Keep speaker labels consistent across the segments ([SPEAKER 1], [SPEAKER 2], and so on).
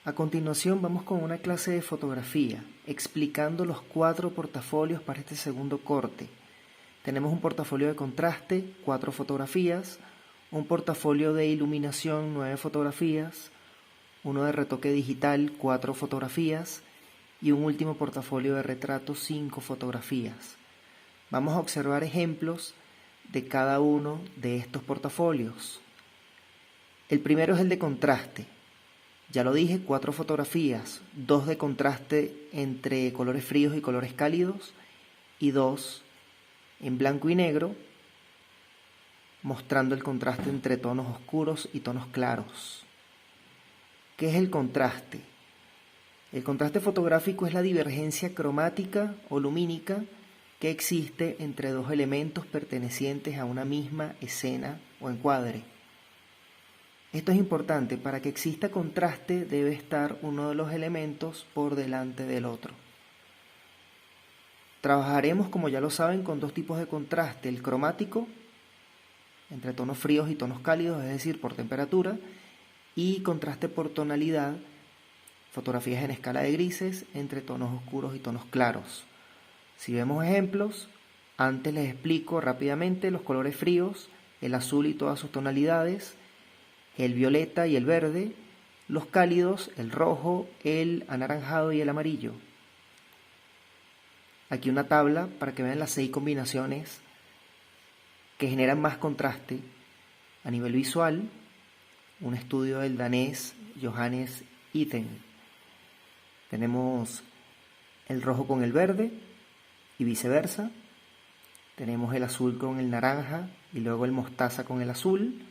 [SPEAKER 1] A continuación vamos con una clase de fotografía, explicando los 4 portafolios para este segundo corte. Tenemos un portafolio de contraste, 4 fotografías, un portafolio de iluminación, 9 fotografías, uno de retoque digital, 4 fotografías y un último portafolio de retrato, 5 fotografías. Vamos a observar ejemplos de cada uno de estos portafolios. El primero es el de contraste. Ya lo dije, 4 fotografías, 2 de contraste entre colores fríos y colores cálidos y 2 en blanco y negro, mostrando el contraste entre tonos oscuros y tonos claros. ¿Qué es el contraste? El contraste fotográfico es la divergencia cromática o lumínica que existe entre dos elementos pertenecientes a una misma escena o encuadre. Esto es importante. Para que exista contraste debe estar uno de los elementos por delante del otro. Trabajaremos, como ya lo saben, con 2 tipos de contraste: el cromático, entre tonos fríos y tonos cálidos, es decir, por temperatura, y contraste por tonalidad, fotografías en escala de grises, entre tonos oscuros y tonos claros. Si vemos ejemplos, antes les explico rápidamente los colores fríos: el azul y todas sus tonalidades, el violeta y el verde; los cálidos, el rojo, el anaranjado y el amarillo. Aquí una tabla para que vean las 6 combinaciones que generan más contraste a nivel visual, un estudio del danés Johannes Itten. Tenemos el rojo con el verde y viceversa. Tenemos el azul con el naranja y luego el mostaza con el azul.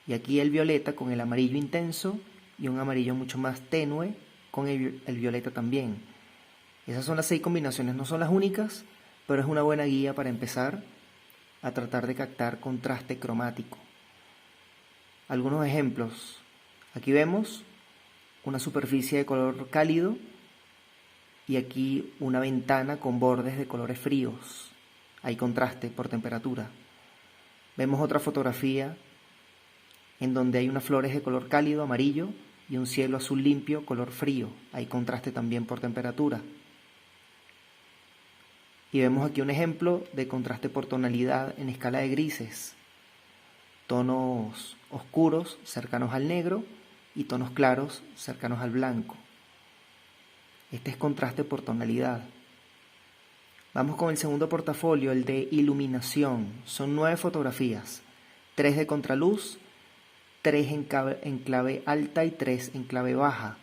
[SPEAKER 1] Y aquí el violeta con el amarillo intenso y un amarillo mucho más tenue con el violeta también. Esas son las 6 combinaciones, no son las únicas, pero es una buena guía para empezar a tratar de captar contraste cromático. Algunos ejemplos. Aquí vemos una superficie de color cálido y aquí una ventana con bordes de colores fríos. Hay contraste por temperatura. Vemos otra fotografía en donde hay unas flores de color cálido, amarillo, y un cielo azul limpio, color frío. Hay contraste también por temperatura. Y vemos aquí un ejemplo de contraste por tonalidad en escala de grises. Tonos oscuros cercanos al negro y tonos claros cercanos al blanco. Este es contraste por tonalidad. Vamos con el segundo portafolio, el de iluminación. Son 9 fotografías, 3 de contraluz, 3 en clave alta y 3 en clave baja.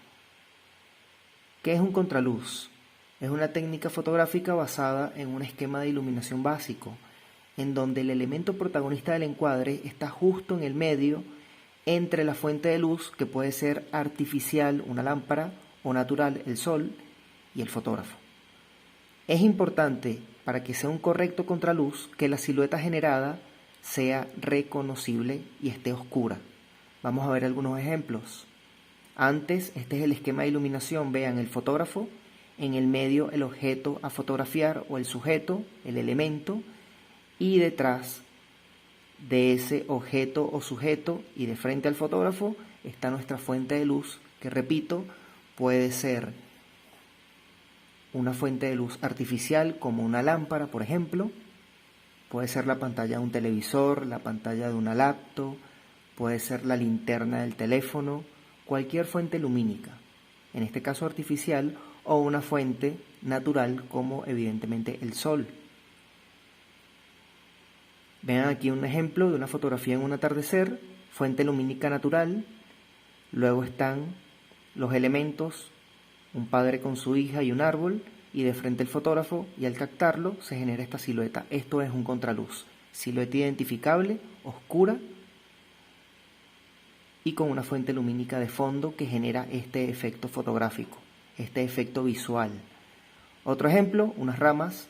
[SPEAKER 1] ¿Qué es un contraluz? Es una técnica fotográfica basada en un esquema de iluminación básico, en donde el elemento protagonista del encuadre está justo en el medio entre la fuente de luz, que puede ser artificial, una lámpara, o natural, el sol, y el fotógrafo. Es importante, para que sea un correcto contraluz, que la silueta generada sea reconocible y esté oscura. Vamos a ver algunos ejemplos. Antes, este es el esquema de iluminación. Vean, el fotógrafo, en el medio el objeto a fotografiar o el sujeto, el elemento, y detrás de ese objeto o sujeto y de frente al fotógrafo está nuestra fuente de luz, que, repito, puede ser una fuente de luz artificial como una lámpara, por ejemplo. Puede ser la pantalla de un televisor, la pantalla de una laptop, puede ser la linterna del teléfono, cualquier fuente lumínica, en este caso artificial, o una fuente natural como evidentemente el sol. Vean aquí un ejemplo de una fotografía en un atardecer, fuente lumínica natural. Luego están los elementos, un padre con su hija y un árbol, y de frente el fotógrafo, y al captarlo se genera esta silueta. Esto es un contraluz, silueta identificable, oscura, y con una fuente lumínica de fondo que genera este efecto fotográfico, este efecto visual. Otro ejemplo, unas ramas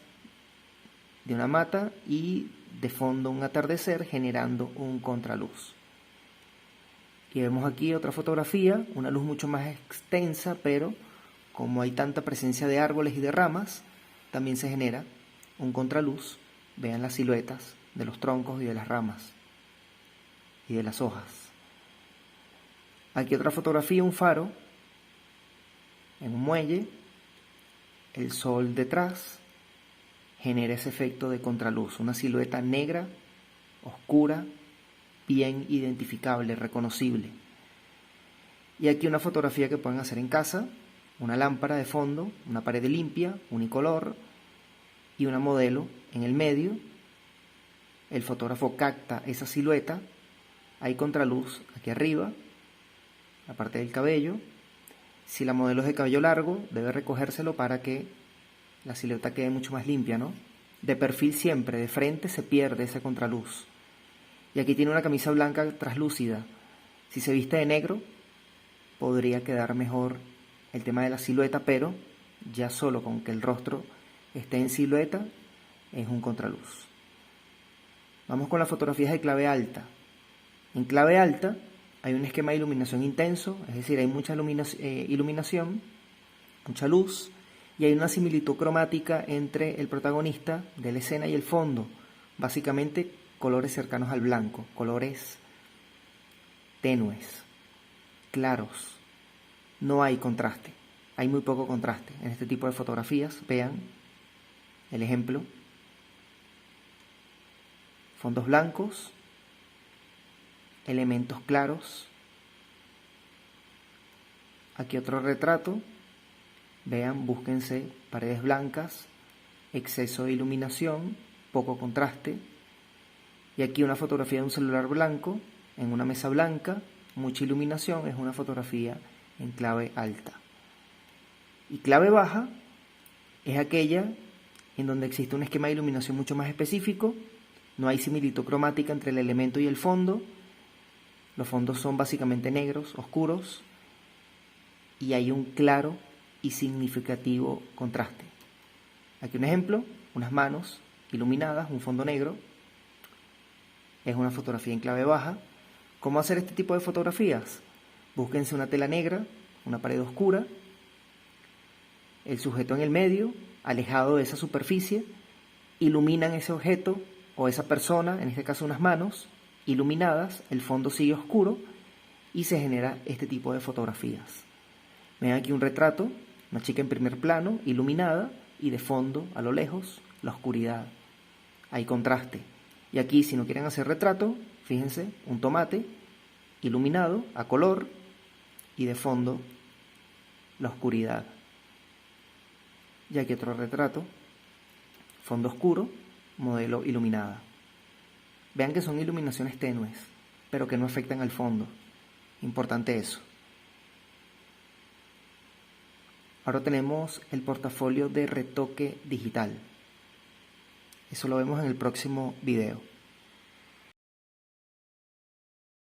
[SPEAKER 1] de una mata y de fondo un atardecer generando un contraluz. Y vemos aquí otra fotografía, una luz mucho más extensa, pero como hay tanta presencia de árboles y de ramas, también se genera un contraluz. Vean las siluetas de los troncos y de las ramas y de las hojas. Aquí otra fotografía, un faro en un muelle, el sol detrás, genera ese efecto de contraluz, una silueta negra, oscura, bien identificable, reconocible. Y aquí una fotografía que pueden hacer en casa, una lámpara de fondo, una pared limpia, unicolor y una modelo en el medio. El fotógrafo capta esa silueta, hay contraluz aquí arriba, la parte del cabello. Si la modelo es de cabello largo, debe recogérselo para que la silueta quede mucho más limpia, ¿no? De perfil siempre, de frente se pierde esa contraluz. Y aquí tiene una camisa blanca traslúcida. Si se viste de negro, podría quedar mejor el tema de la silueta, pero ya solo con que el rostro esté en silueta es un contraluz. Vamos con las fotografías de clave alta. En clave alta hay un esquema de iluminación intenso, es decir, hay mucha iluminación, mucha luz, y hay una similitud cromática entre el protagonista de la escena y el fondo. Básicamente colores cercanos al blanco, colores tenues, claros. No hay contraste, hay muy poco contraste en este tipo de fotografías. Vean el ejemplo. Fondos blancos, elementos claros. Aquí otro retrato. Vean, búsquense paredes blancas, exceso de iluminación, poco contraste. Y aquí una fotografía de un celular blanco en una mesa blanca, mucha iluminación, es una fotografía en clave alta. Y clave baja es aquella en donde existe un esquema de iluminación mucho más específico, no hay similitud cromática entre el elemento y el fondo, los fondos son básicamente negros, oscuros, y hay un claro y significativo contraste. Aquí un ejemplo, unas manos iluminadas, un fondo negro, es una fotografía en clave baja. ¿Cómo hacer este tipo de fotografías? Búsquense una tela negra, una pared oscura, el sujeto en el medio, alejado de esa superficie, iluminan ese objeto o esa persona, en este caso unas manos, iluminadas, el fondo sigue oscuro y se genera este tipo de fotografías. Ven aquí un retrato, una chica en primer plano, iluminada, y de fondo, a lo lejos, la oscuridad. Hay contraste. Y aquí, si no quieren hacer retrato, fíjense, un tomate iluminado, a color, y de fondo, la oscuridad. Y aquí otro retrato, fondo oscuro, modelo iluminada. Vean que son iluminaciones tenues, pero que no afectan al fondo. Importante eso. Ahora tenemos el portafolio de retoque digital. Eso lo vemos en el próximo video.